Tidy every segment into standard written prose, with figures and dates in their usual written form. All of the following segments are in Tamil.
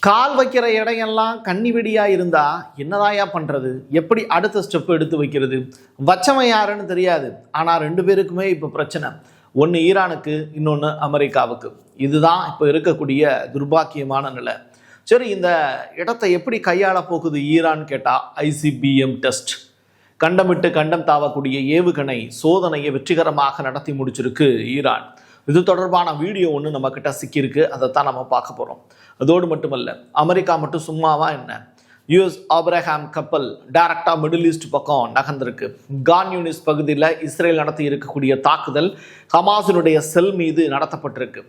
கால் வைக்கிற இடையெல்லாம் கன்னி வெடியா இருந்தா என்னதாயா பண்றது? எப்படி அடுத்த ஸ்டெப் எடுத்து வைக்கிறது? வச்சவன் யாருன்னு தெரியாது. ஆனா ரெண்டு பேருக்குமே இப்ப பிரச்சனை. ஒன்று ஈரானுக்கு, இன்னொன்று அமெரிக்காவுக்கு. இதுதான் இப்போ இருக்கக்கூடிய துர்பாக்கியமான நிலை. சரி, இந்த இடத்தை எப்படி கையாள போகுது ஈரான் கேட்டா, ஐசிபிஎம் டெஸ்ட், கண்டமிட்டு கண்டம் தாவக்கூடிய ஏவுகணை சோதனையை வெற்றிகரமாக நடத்தி முடிச்சிருக்கு ஈரான். இது தொடர்பான வீடியோ ஒன்று நம்ம கிட்ட சிக்கியிருக்கு. அதைத்தான் நம்ம பார்க்க போகிறோம். அதோடு மட்டுமல்ல, அமெரிக்கா மட்டும் சும்மாவா என்ன? யுஎஸ் ஆப்ரஹாம் கப்பல் டைரக்டாக மிடில் ஈஸ்ட் பக்கம் நகர்ந்திருக்கு. கான் யூனிஸ் பகுதியில் இஸ்ரேல் நடத்தி இருக்கக்கூடிய தாக்குதல் ஹமாஸினுடைய செல் மீது நடத்தப்பட்டிருக்கு.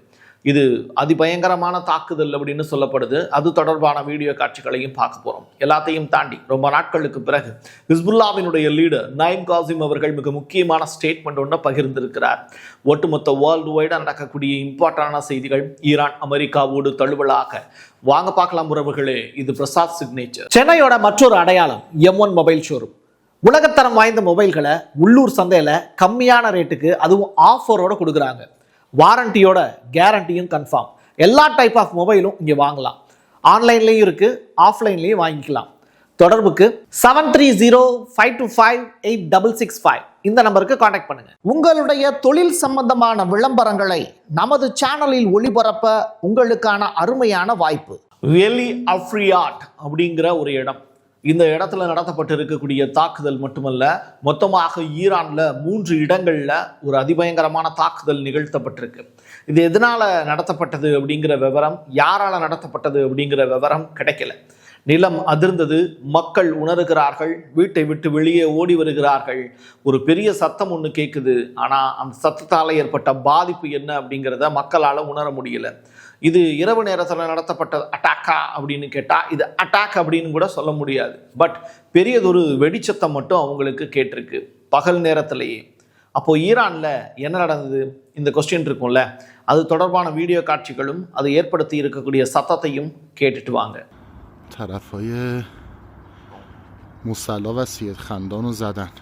இது அதிபயங்கரமான தாக்குதல் அப்படின்னு சொல்லப்படுது. அது தொடர்பான வீடியோ காட்சிகளையும் பார்க்க போகிறோம். எல்லாத்தையும் தாண்டி ரொம்ப நாட்களுக்கு பிறகு ஹிஸ்புல்லாவினுடைய லீடர் நயீம் காசிம் அவர்கள் மிக முக்கியமான ஸ்டேட்மெண்ட் ஒன்று பகிர்ந்திருக்கிறார். ஒட்டுமொத்த வேர்ல்டு வைடாக நடக்கக்கூடிய இம்பார்ட்டண்டான செய்திகள் ஈரான் அமெரிக்காவோடு தழுவலாக. வாங்க பார்க்கலாம் உறவுகளே. இது பிரசாத் சிக்னேச்சர். சென்னையோட மற்றொரு அடையாளம் M1 மொபைல் ஷோரூம். உலகத்தரம் வாய்ந்த மொபைல்களை உள்ளூர் சந்தையில் கம்மியான ரேட்டுக்கு, அதுவும் ஆஃபரோட கொடுக்குறாங்க. வாரண்டியோட கேரண்டியும் கன்ஃபார்ம். எல்லா டைப் ஆஃப் மொபைலும் இங்கே வாங்கலாம். ஆன்லைன்லேயும் இருக்குது, ஆஃப்லைன்லேயும் வாங்கிக்கலாம். தொடர்புக்கு 7305258665 இந்த நம்பருக்கு காண்டாக்ட் பண்ணுங்க. உங்களுடைய தொழில் சம்பந்தமான விளம்பரங்களை நமது சேனலில் ஒளிபரப்ப உங்களுக்கான அருமையான வாய்ப்பு. வெலி அஃப்ரியாட் அப்படிங்கிற ஒரு இடம். இந்த இடத்துல நடத்தப்பட்டு இருக்கக்கூடிய தாக்குதல் மட்டுமல்ல, மொத்தமாக ஈரான்ல 3 இடங்கள்ல ஒரு அதிபயங்கரமான தாக்குதல் நிகழ்த்தப்பட்டிருக்கு. இது எதனால நடத்தப்பட்டது அப்படிங்கிற விவரம், யாரால நடத்தப்பட்டது அப்படிங்கிற விவரம் கிடைக்கல. நிலம் அதிர்ந்தது, மக்கள் உணர்கிறார்கள், வீட்டை விட்டு வெளியே ஓடி வருகிறார்கள். ஒரு பெரிய சத்தம் ஒன்று கேட்குது. ஆனால் அந்த சத்தத்தால் ஏற்பட்ட பாதிப்பு என்ன அப்படிங்கிறத மக்களால் உணர முடியல. இது இரவு நேரத்தில் நடத்தப்பட்ட அட்டாக்கா அப்படின்னு கேட்டால் இது அட்டாக் அப்படின்னு கூட சொல்ல முடியாது. பட் பெரியதொரு வெடிச்சத்தம் மட்டும் அவங்களுக்கு கேட்டிருக்கு பகல் நேரத்திலேயே. அப்போது ஈரானில் என்ன நடந்தது இந்த கொஸ்டின் இருக்கும்ல, அது தொடர்பான வீடியோ காட்சிகளும் அது ஏற்படுத்தி இருக்கக்கூடிய சத்தத்தையும் கேட்டுட்டு வாங்க. طرفای مصلا و سید خندان رو زدن.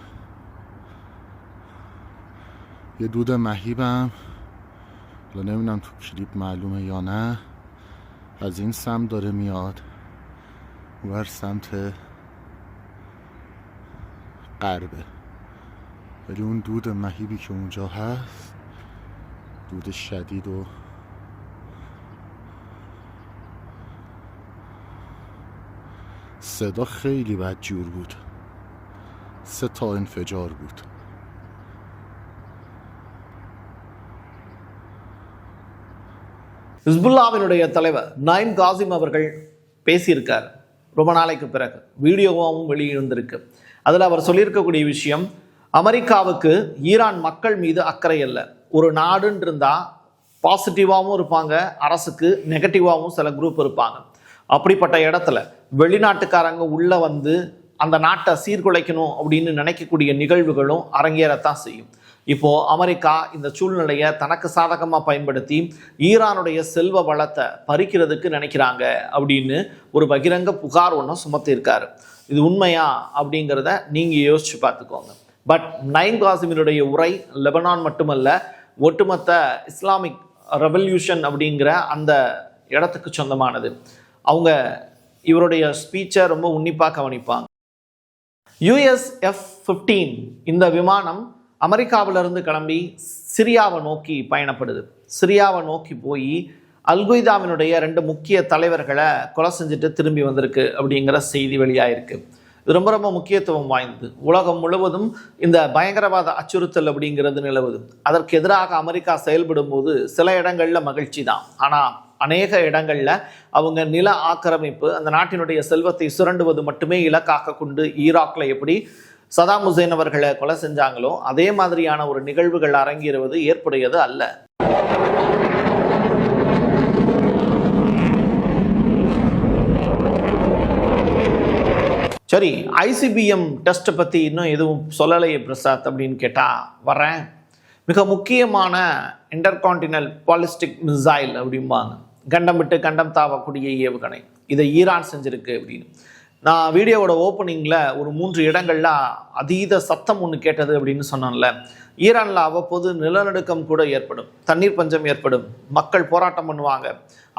یه دود مهیبم، حالا نمیدونم تو کلیپ معلومه یا نه، از این سمت داره میاد ور سمت غربه، ولی اون دود مهیبی که اونجا هست دود شدید و صدا خیلی بدجور بود. 3 تا انفجار بود. ஹிஸ்புல்லாவினுடைய தலைவர் நயீம் காசிம் அவர்கள் பேசியிருக்கார் ரொம்ப நாளைக்கு பிறகு. வீடியோவாகவும் வெளியிட்டிருக்கு. அதில் அவர் சொல்லியிருக்கக்கூடிய விஷயம், அமெரிக்காவுக்கு ஈரான் மக்கள் மீது அக்கறை இல்லை. ஒரு நாடுன்னு இருந்தால் பாசிட்டிவாகவும் இருப்பாங்க, அரசுக்கு நெகட்டிவாகவும் சில குரூப் இருப்பாங்க. அப்படிப்பட்ட இடத்துல வெளிநாட்டுக்காரங்க உள்ள வந்து அந்த நாட்டை சீர்குலைக்கணும் அப்படின்னு நினைக்கக்கூடிய நிகழ்வுகளும் அரங்கேறத்தான் செய்யும். இப்போ அமெரிக்கா இந்த சூழ்நிலையை தனக்கு சாதகமாக பயன்படுத்தி ஈரானுடைய செல்வ வளத்தை பறிக்கிறதுக்கு நினைக்கிறாங்க அப்படின்னு ஒரு பகிரங்க புகார் ஒன்று சுமத்தியிருக்காரு. இது உண்மையா அப்படிங்கிறத நீங்கள் யோசிச்சு பார்த்துக்கோங்க. பட் நயீம் காசிமினுடைய உரை லெபனான் மட்டுமல்ல, ஒட்டுமொத்த இஸ்லாமிக் ரெவல்யூஷன் அப்படிங்கிற அந்த இடத்துக்கு சொந்தமானது. அவங்க இவருடைய ஸ்பீச்சை ரொம்ப உன்னிப்பாக கவனிப்பாங்க. US F-15 இந்த விமானம் அமெரிக்காவிலிருந்து கிளம்பி சிரியாவை நோக்கி பயணப்படுது. சிரியாவை நோக்கி போய் அல்கொய்தாவினுடைய 2 முக்கிய தலைவர்களை கொலை செஞ்சுட்டு திரும்பி வந்திருக்கு அப்படிங்கிற செய்தி வெளியாயிருக்கு. இது ரொம்ப ரொம்ப முக்கியத்துவம் வாய்ந்தது. உலகம் முழுவதும் இந்த பயங்கரவாத அச்சுறுத்தல் அப்படிங்கிறது நிலவுது. அதற்கு எதிராக அமெரிக்கா செயல்படும் போது சில இடங்களில் மகிழ்ச்சி தான். ஆனால் அநேக இடங்களில் அவங்க நில ஆக்கிரமிப்பு, அந்த நாட்டினுடைய செல்வத்தை சுரண்டுவது மட்டுமே இலக்காக கொண்டு ஈராக்கில் எப்படி சதாம் ஹுசேன் அவர்களை கொலை செஞ்சாங்களோ அதே மாதிரியான ஒரு நிகழ்வுகள் அரங்கேறுவது ஏற்புடையது அல்ல. சரி, ஐசிபிஎம் டெஸ்ட்டை பற்றி இன்னும் எதுவும் சொல்லலையே பிரசாத் அப்படின்னு கேட்டால் வரேன். மிக முக்கியமான இன்டர்கான்டினல் பாலிஸ்டிக் மிசைல் அப்படிம்பாங்க, கண்டம் விட்டு கண்டம் தாவக்கூடிய ஏவுகணை. இதை ஈரான் செஞ்சிருக்கு அப்படின்னு. நான் வீடியோவோட ஓப்பனிங்கில் ஒரு 3 இடங்களில் அதீத சத்தம் ஒன்று கேட்டது அப்படின்னு சொன்னேன்ல. ஈரானில் அவ்வப்போது நிலநடுக்கம் கூட ஏற்படும், தண்ணீர் பஞ்சம் ஏற்படும், மக்கள் போராட்டம் பண்ணுவாங்க,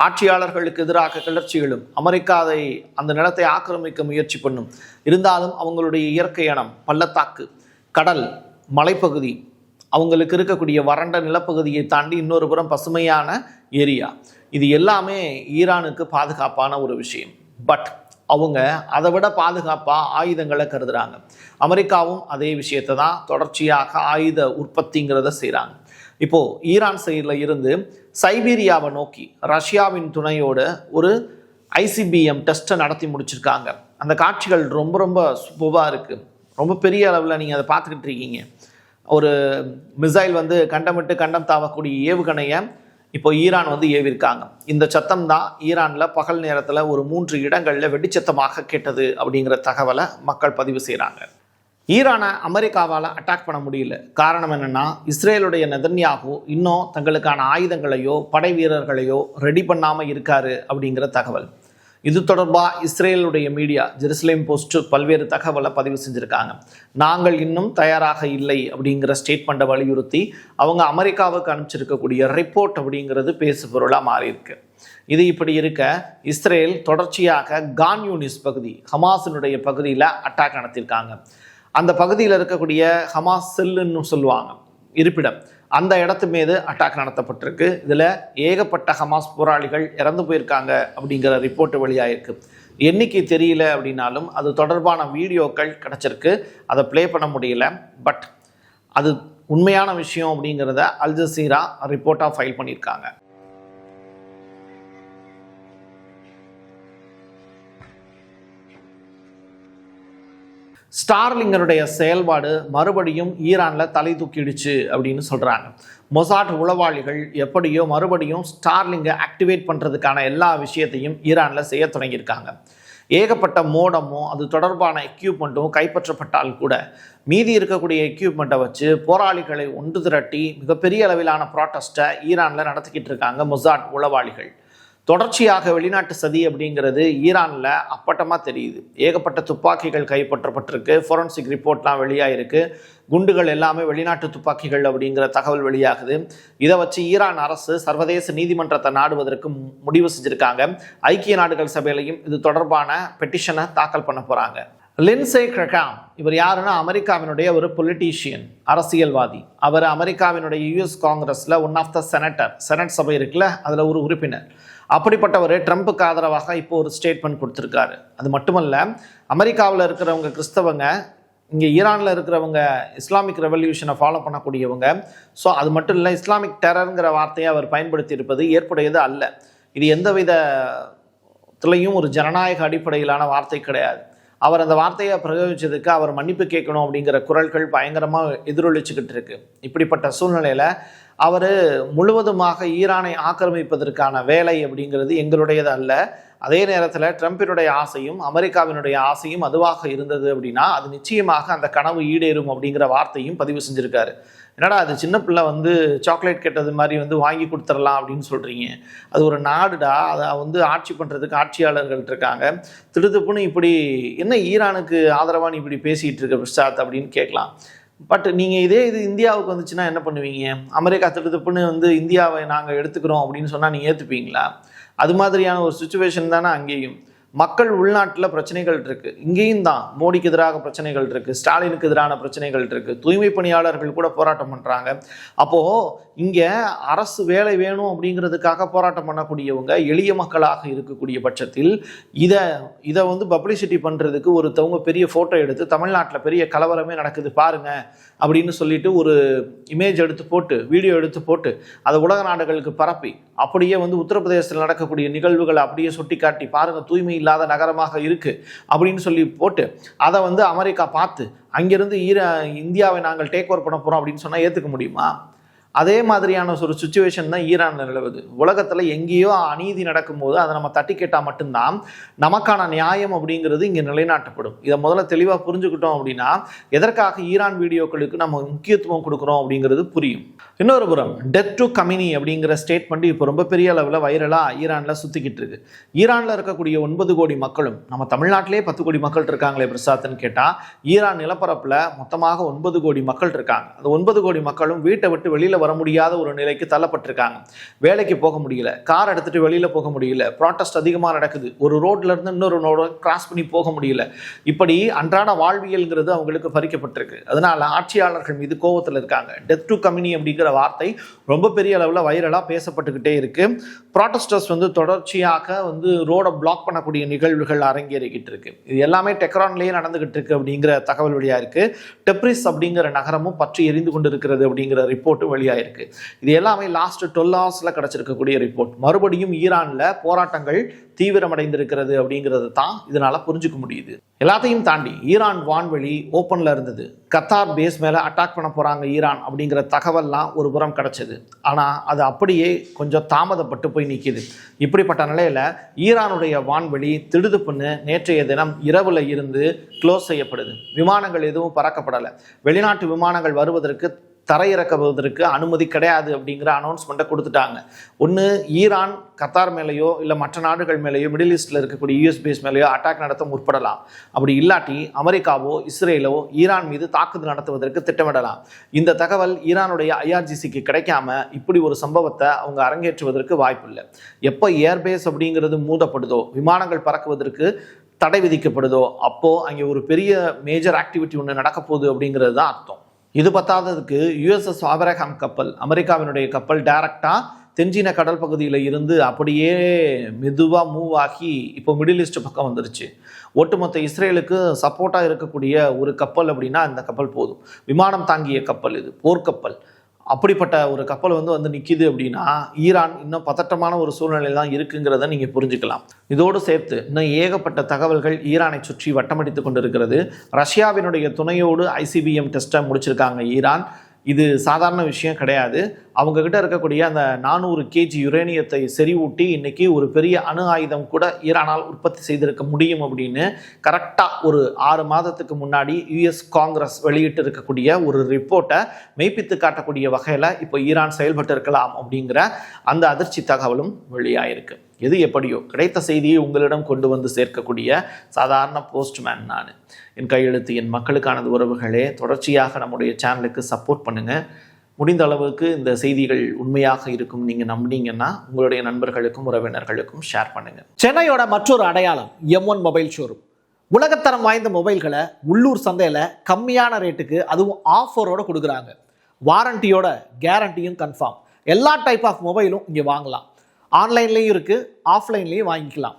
ஆட்சியாளர்களுக்கு எதிராக கிளர்ச்சிகளும், அமெரிக்கா அந்த நிலத்தை ஆக்கிரமிக்க முயற்சி பண்ணும். இருந்தாலும் அவங்களுடைய இயற்கை இனம், பள்ளத்தாக்கு, கடல், மலைப்பகுதி, அவங்களுக்கு இருக்கக்கூடிய வறண்ட நிலப்பகுதியை தாண்டி இன்னொரு புறம் பசுமையான ஏரியா, இது எல்லாமே ஈரானுக்கு பாதுகாப்பான ஒரு விஷயம். பட் அவங்க அதை விட பாதுகாப்பாக ஆயுதங்களை கருதுகிறாங்க. அமெரிக்காவும் அதே விஷயத்தை தான் தொடர்ச்சியாக ஆயுத உற்பத்திங்கிறத செய்கிறாங்க. இப்போது ஈரான் சைடில் இருந்து சைபீரியாவை நோக்கி ரஷ்யாவின் துணையோடு ஒரு ICBM டெஸ்ட்டை நடத்தி முடிச்சிருக்காங்க. அந்த காட்சிகள் ரொம்ப ரொம்ப சூப்பராக இருக்குது. ரொம்ப பெரிய அளவில் நீங்கள் அதை பார்த்துக்கிட்டு இருக்கீங்க. ஒரு மிசைல் கண்டமிட்டு கண்டம் தாவக்கூடிய ஏவுகணையை இப்போ ஈரான் ஏவிருக்காங்க. இந்த சத்தம் தான் ஈரானில் பகல் நேரத்தில் ஒரு 3 இடங்களில் வெடிச்சத்தமாக கேட்டது அப்படிங்கிற தகவலை மக்கள் பதிவு செய்கிறாங்க. ஈரானை அமெரிக்காவால் அட்டாக் பண்ண முடியல. காரணம் என்னென்னா, இஸ்ரேலுடைய நெதன்யாகு இன்னும் தங்களுக்கான ஆயுதங்களையோ படை வீரர்களையோ ரெடி பண்ணாமல் இருக்காரு அப்படிங்கிற தகவல். இது தொடர்பாக இஸ்ரேலுடைய மீடியா ஜெருசலேம் போஸ்ட் பல்வேறு தகவலை பதிவு செஞ்சுருக்காங்க. நாங்கள் இன்னும் தயாராக இல்லை அப்படிங்கிற ஸ்டேட்மெண்ட்டை வலியுறுத்தி அவங்க அமெரிக்காவுக்கு அனுப்பிச்சிருக்கக்கூடிய ரிப்போர்ட் அப்படிங்கிறது பேசு பொருளாக மாறியிருக்கு. இது இப்படி இருக்க, இஸ்ரேல் தொடர்ச்சியாக கான் யூனிஸ் பகுதி, ஹமாஸினுடைய பகுதியில் அட்டாக் நடத்தியிருக்காங்க. அந்த பகுதியில் இருக்கக்கூடிய ஹமாஸ் செல்லுன்னு சொல்லுவாங்க இருப்பிடம், அந்த இடத்து மீது அட்டாக் நடத்தப்பட்டிருக்கு. இதில் ஏகப்பட்ட ஹமாஸ் போராளிகள் இறந்து போயிருக்காங்க அப்படிங்கிற ரிப்போர்ட் வெளியாயிருக்கு. எண்ணிக்கை தெரியல அப்படின்னாலும் அது தொடர்பான வீடியோக்கள் கிடச்சிருக்கு. அதை ப்ளே பண்ண முடியல. பட் அது உண்மையான விஷயம் அப்படிங்கிறத அல் ஜசீரா ரிப்போர்ட்டாக ஃபைல் பண்ணியிருக்காங்க. ஸ்டார்லிங்கருடைய செயல்பாடு மறுபடியும் ஈரானில் தலை தூக்கிடுச்சு அப்படின்னு சொல்கிறாங்க. மொசாட் உளவாளிகள் எப்படியோ மறுபடியும் ஸ்டார்லிங்கை ஆக்டிவேட் பண்ணுறதுக்கான எல்லா விஷயத்தையும் ஈரானில் செய்ய தொடங்கியிருக்காங்க. ஏகப்பட்ட மோடமும் அது தொடர்பான எக்யூப்மெண்ட்டும் கைப்பற்றப்பட்டால் கூட மீதி இருக்கக்கூடிய எக்யூப்மெண்ட்டை வச்சு போராளிகளை ஒன்று திரட்டி மிகப்பெரிய அளவிலான ப்ராட்டஸ்ட்டை ஈரானில் நடத்திக்கிட்டு இருக்காங்க மொசாட் உளவாளிகள். தொடர்ச்சியாக வெளிநாட்டு சதி அப்படிங்கிறது ஈரானில் அப்பட்டமாக தெரியுது. ஏகப்பட்ட துப்பாக்கிகள் கைப்பற்றப்பட்டிருக்கு. ஃபோரன்சிக் ரிப்போர்ட்லாம் வெளியாகிருக்கு. குண்டுகள் எல்லாமே வெளிநாட்டு துப்பாக்கிகள் அப்படிங்கிற தகவல் வெளியாகுது. இதை வச்சு ஈரான் அரசு சர்வதேச நீதிமன்றத்தை நாடுவதற்கு முடிவு செஞ்சுருக்காங்க. ஐக்கிய நாடுகள் சபையிலையும் இது தொடர்பான பெட்டிஷனை தாக்கல் பண்ண போகிறாங்க. லின்சே கிரகாம் இவர் யாருன்னா, அமெரிக்காவினுடைய ஒரு பொலிட்டீஷியன், அரசியல்வாதி. அவர் அமெரிக்காவினுடைய US காங்கிரஸில் ஒன் ஆஃப் த செனட் சபை இருக்குல்ல, அதில் ஒரு உறுப்பினர். அப்படிப்பட்டவர் ட்ரம்ப்புக்கு ஆதரவாக இப்போ ஒரு ஸ்டேட்மெண்ட் கொடுத்துருக்காரு. அது மட்டுமல்ல, அமெரிக்காவில் இருக்கிறவங்க கிறிஸ்தவங்க, இங்கே ஈரானில் இருக்கிறவங்க இஸ்லாமிக் ரெவல்யூஷனை ஃபாலோ பண்ணக்கூடியவங்க. ஸோ அது மட்டும் இல்லை, இஸ்லாமிக் டெரருங்கிற வார்த்தையை அவர் பயன்படுத்தி இருப்பது ஏற்புடையது அல்ல. இது எந்த விதத்துலையும் ஒரு ஜனநாயக அடிப்படையிலான வார்த்தை கிடையாது. அவர் அந்த வார்த்தையை பிரயோகித்ததுக்கு அவர் மன்னிப்பு கேட்கணும் அப்படிங்கிற குரல்கள் பயங்கரமாக எதிரொலிச்சுக்கிட்டு இருக்கு. இப்படிப்பட்ட சூழ்நிலையில் அவர் முழுவதுமாக ஈரானை ஆக்கிரமிப்பதற்கான வேலை அப்படிங்கிறது எங்களுடையது அல்ல. அதே நேரத்தில் ட்ரம்பினுடைய ஆசையும் அமெரிக்காவினுடைய ஆசையும் அதுவாக இருந்தது அப்படின்னா அது நிச்சயமாக அந்த கனவு ஈடேறும் அப்படிங்கிற வார்த்தையும் பதிவு செஞ்சுருக்காரு. என்னடா அது சின்ன பிள்ளை சாக்லேட் கேட்டது மாதிரி வாங்கி கொடுத்துடலாம் அப்படின்னு சொல்கிறீங்க. அது ஒரு நாடுடா, அதை ஆட்சி பண்ணுறதுக்கு ஆட்சியாளர்கள் இருக்காங்க. திடுதுப்புன்னு இப்படி என்ன ஈரானுக்கு ஆதரவாக இப்படி பேசிகிட்டு இருக்க பிரசாத் அப்படின்னு கேட்கலாம். பட் நீங்கள் இது இந்தியாவுக்கு வந்துச்சுன்னா என்ன பண்ணுவீங்க? அமெரிக்கா திடுதுப்புன்னு இந்தியாவை நாங்கள் எடுத்துக்கிறோம் அப்படின்னு சொன்னால் நீங்கள் ஏற்றுப்பீங்களா? அது மாதிரியான ஒரு சுச்சுவேஷன் தானே அங்கேயும். மக்கள் உள்நாட்டில் பிரச்சனைகள் இருக்குது, இங்கேயும் தான் மோடிக்கு எதிராக பிரச்சனைகள் இருக்குது, ஸ்டாலினுக்கு எதிரான பிரச்சனைகள் இருக்குது, தூய்மை பணியாளர்கள் கூட போராட்டம் பண்ணுறாங்க. அப்போது இங்கே அரசு வேலை வேணும் அப்படிங்கிறதுக்காக போராட்டம் பண்ணக்கூடியவங்க எளிய மக்களாக இருக்கக்கூடிய பட்சத்தில் இதை பப்ளிசிட்டி பண்ணுறதுக்கு ஒருத்தவங்க பெரிய ஃபோட்டோ எடுத்து தமிழ்நாட்டில் பெரிய கலவரமே நடக்குது பாருங்க அப்படின்னு சொல்லிட்டு ஒரு இமேஜ் எடுத்து போட்டு, வீடியோ எடுத்து போட்டு அதை உலக நாடுகளுக்கு பரப்பி அப்படியே உத்தரப்பிரதேசத்தில் நடக்கக்கூடிய நிகழ்வுகளை அப்படியே சுட்டி காட்டி பாருங்க தூய்மை இல்லாத நகரமாக இருக்கு அப்படின்னு சொல்லி போட்டு அதை அமெரிக்கா பார்த்து அங்கிருந்து இந்தியாவை நாங்கள் டேக் ஓவர் பண்ண போறோம் அப்படின்னு சொன்னா ஏத்துக்க முடியுமா? அதே மாதிரியான ஒரு சுச்சுவேஷன் தான் ஈரான்ல நிலவுது. உலகத்துல எங்கேயோ அநீதி நடக்கும்போது அதை நம்ம தட்டி கேட்டால் மட்டும்தான் நமக்கான நியாயம் அப்படிங்கிறது இங்கே நிலைநாட்டப்படும். இதை முதல்ல தெளிவாக புரிஞ்சுக்கிட்டோம் அப்படின்னா எதற்காக ஈரான் வீடியோக்களுக்கு நம்ம முக்கியத்துவம் கொடுக்குறோம் அப்படிங்கிறது புரியும். இன்னொரு புறம் டெத் டு கமினி அப்படிங்கிற ஸ்டேட்மெண்ட் இப்போ ரொம்ப பெரிய அளவில் வைரலாக ஈரானில் சுற்றிக்கிட்டு இருக்கு. ஈரானில் இருக்கக்கூடிய 9 கோடி மக்களும் நம்ம தமிழ்நாட்டிலே 10 கோடி மக்கள் இருக்காங்களே பிரசாத்னு கேட்டால் ஈரான் நிலப்பரப்பில் மொத்தமாக 9 கோடி மக்கள் இருக்காங்க. அந்த 9 கோடி மக்களும் வீட்டை விட்டு வெளியில் வர முடியாத ஒரு நிலைக்கு தள்ளப்பட்டிருக்காங்க. வேலைக்கு போக முடியல, கார் எடுத்துட்டு வெளியில போக முடியல, ப்ராட்டஸ்ட் அதிகமாக நடக்குது, ஒரு ரோட்ல இருந்து இன்னொரு ரோட கிராஸ் பண்ணி போக முடியல. இப்படி அன்றாட வாழ்வியல்ங்கிறது அவங்களுக்கு பறிக்கப்பட்டிருக்கு. அதனால ஆட்சியாளர்கள் மீது கோபத்தில் இருக்காங்க. டெத் டு கமினி அப்படிங்கிற வார்த்தை ரொம்ப பெரிய அளவில் வைரலாக பேசப்பட்டுக்கிட்டே இருக்கு. ப்ராட்டஸ்டர்ஸ் தொடர்ச்சியாக ரோடை பிளாக் பண்ணக்கூடிய நிகழ்வுகள் அரங்கேறிக்கிட்டு இருக்கு. இது எல்லாமே டெக்ரான்லேயே நடந்துகிட்டு இருக்கு அப்படிங்கிற தகவல் வெளியா இருக்கு. டெப்ரிஸ் அப்படிங்கிற நகரமும் பற்றி எரிந்து கொண்டு இருக்கிறது அப்படிங்கிற ரிப்போர்ட்டும் வெளியாயிருக்கு. இது எல்லாமே லாஸ்ட் 12 ஹவர்ஸ்ல கிடைச்சிருக்கக்கூடிய ரிப்போர்ட். மறுபடியும் ஈரான்ல போராட்டங்கள் தீவிரமடைந்திருக்கிறது அப்படிங்கிறது தான் இதனால புரிஞ்சுக்க முடியுது. எல்லாத்தையும் தாண்டி ஈரான் வான்வெளி ஓப்பன்ல இருந்தது. கத்தார் பேஸ் மேல அட்டாக் பண்ண போறாங்க ஈரான் அப்படிங்கிற தகவல்லாம் ஒரு புறம் கிடைச்சது. ஆனா அது அப்படியே கொஞ்சம் தாமதப்பட்டு போய் நிற்கிது. இப்படிப்பட்ட நிலையில ஈரானுடைய வான்வெளி திடுதுப்புன்னு நேற்றைய தினம் இரவுல இருந்து க்ளோஸ் செய்யப்படுது. விமானங்கள் எதுவும் பறக்கப்படலை. வெளிநாட்டு விமானங்கள் வருவதற்கு தரையிறக்குவதற்கு அனுமதி கிடையாது அப்படிங்கிற அனௌன்ஸ்மெண்ட்டை கொடுத்துட்டாங்க. ஒன்று ஈரான் கத்தார் மேலேயோ இல்லை மற்ற நாடுகள் மேலேயோ மிடில் ஈஸ்டில் இருக்கக்கூடிய யூஎஸ் பேஸ் மேலேயோ அட்டாக் நடத்த முற்படலாம். அப்படி இல்லாட்டி அமெரிக்காவோ இஸ்ரேலோ ஈரான் மீது தாக்குதல் நடத்துவதற்கு திட்டமிடலாம். இந்த தகவல் ஈரானுடைய ஐஆர்ஜிசிக்கு கிடைக்காம இப்படி ஒரு சம்பவத்தை அவங்க அரங்கேற்றுவதற்கு வாய்ப்பு இல்லை. எப்போ ஏர்பேஸ் அப்படிங்கிறது மூடப்படுதோ, விமானங்கள் பறக்குவதற்கு தடை விதிக்கப்படுதோ, அப்போ அங்கே ஒரு பெரிய மேஜர் ஆக்டிவிட்டி ஒன்று நடக்க போகுது அப்படிங்கிறது தான் அர்த்தம். இது பத்தாததுக்கு யுஎஸ்எஸ் ஆப்ரஹாம் கப்பல், அமெரிக்காவினுடைய கப்பல், டைரக்டா தென்சீன கடல் பகுதியில் இருந்து அப்படியே மெதுவாக மூவ் ஆகி இப்போ மிடில் ஈஸ்ட் பக்கம் வந்துருச்சு. ஒட்டுமொத்த இஸ்ரேலுக்கு சப்போர்ட்டாக இருக்கக்கூடிய ஒரு கப்பல் அப்படின்னா இந்த கப்பல் போதும். விமானம் தாங்கிய கப்பல், இது போர்க்கப்பல். அப்படிப்பட்ட ஒரு கப்பல் வந்து நிற்கிது அப்படின்னா ஈரான் இன்னும் பதட்டமான ஒரு சூழ்நிலை தான் இருக்குங்கிறத நீங்கள் புரிஞ்சுக்கலாம். இதோடு சேர்த்து இன்னும் ஏகப்பட்ட தகவல்கள் ஈரானை சுற்றி வட்டமடித்து கொண்டிருக்கிறது. ரஷ்யாவினுடைய துணையோடு ஐசிபிஎம் டெஸ்ட்டை முடிச்சிருக்காங்க ஈரான். இது சாதாரண விஷயம் கிடையாது. அவங்க கிட்ட இருக்கக்கூடிய அந்த 400 kg யுரேனியத்தை செறிவூட்டி இன்னைக்கு ஒரு பெரிய அணு ஆயுதம் கூட ஈரானால் உற்பத்தி செய்திருக்க முடியும் அப்படின்னு கரெக்டாக ஒரு 6 மாதத்துக்கு முன்னாடி யுஎஸ் காங்கிரஸ் வெளியிட்டு இருக்கக்கூடிய ஒரு ரிப்போர்ட்டை மெய்ப்பித்து காட்டக்கூடிய வகையில் இப்போ ஈரான் செயல்பட்டு இருக்கலாம் அப்படிங்கிற அந்த அதிர்ச்சி தகவலும் வெளியாயிருக்கு. எது எப்படியோ கிடைத்த செய்தியை உங்களிடம் கொண்டு வந்து சேர்க்கக்கூடிய சாதாரண போஸ்ட்மேன் நான். என் கையெழுத்து என் மக்களுக்கானது உறவுகளே. தொடர்ச்சியாக நம்முடைய சேனலுக்கு சப்போர்ட் பண்ணுங்கள். முடிந்த அளவுக்கு இந்த செய்திகள் உண்மையாக இருக்கும் நீங்கள் நம்பினீங்கன்னா உங்களுடைய நண்பர்களுக்கும் உறவினர்களுக்கும் ஷேர் பண்ணுங்கள். சென்னையோட மற்றொரு அடையாளம் M1 மொபைல் ஷோரூம். உலகத்தரம் வாய்ந்த மொபைல்களை உள்ளூர் சந்தையில் கம்மியான ரேட்டுக்கு அதுவும் ஆஃபரோடு கொடுக்குறாங்க. வாரண்டியோட கேரண்டியும் கன்ஃபார்ம். எல்லா டைப் ஆஃப் மொபைலும் இங்கே வாங்கலாம். ஆன்லைன்லேயும் இருக்குது, ஆஃப்லைன்லேயும் வாங்கிக்கலாம்.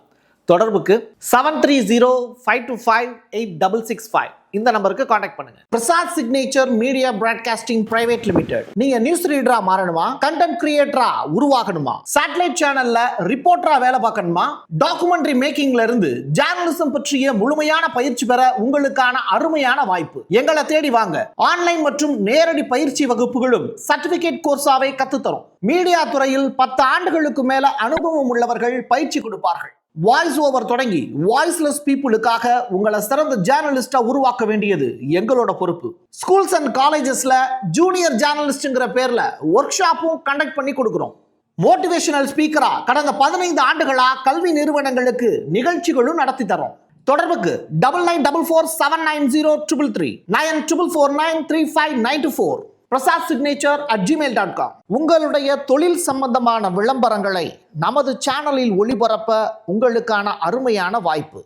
தொடர்புக்கு 7305258665 இந்த நம்பருக்கு காண்டாக்ட் பண்ணுங்க. Prasad signature media broadcasting private limited. நீங்க நியூஸ் ரீடரா மாறணுமா, கண்டென்ட் கிரியேட்டரா உருவாகணுமா, சேட்டலைட் சேனல்ல ரிப்போர்ட்டரா வேலை பார்க்கணுமா, டாக்குமெண்ட்ரி மேக்கிங்ல இருந்து ஜேர்னலிசம் பற்றிய முழுமையான பயிற்சி பெற உங்களுக்கான அருமையான வாய்ப்பு. எங்களை தேடி வாங்க. ஆன்லைன் மற்றும் நேரடி பயிற்சி வகுப்புகளும் சர்டிபிகேட் கோர்ஸாவே கத்துத்தரும். மீடியா துறையில் 10 ஆண்டுகளுக்கு மேல அனுபவம் உள்ளவர்கள் பயிற்சி கொடுப்பார்கள். வாய்ஸ் ஓவர் தொடங்கி வாய்ஸ்லெஸ் பீப்புளுக்காக உங்களை சிறந்த ஜேர்னலிஸ்டா உருவாக்க வேண்டியது எங்களோட பொறுப்பு. ஸ்கூல்ஸ் அண்ட் காலேஜஸ்ல ஜூனியர் ஜேர்னலிஸ்ட்ங்கிற பேர்ல ஒர்க் ஷாப்பும் கண்டக்ட் பண்ணி கொடுக்கிறோம். மோட்டிவேஷனல் ஸ்பீக்கரா கடந்த 15 ஆண்டுகளா கல்வி நிறுவனங்களுக்கு நிகழ்ச்சிகளும் நடத்தி தரோம். தொடர்புக்கு 9944790333 94493594 prasad.signature@gmail.com. உங்களுடைய தொழில் சம்பந்தமான விளம்பரங்களை நமது சேனலில் ஒளிபரப்ப உங்களுக்கான அருமையான வாய்ப்பு.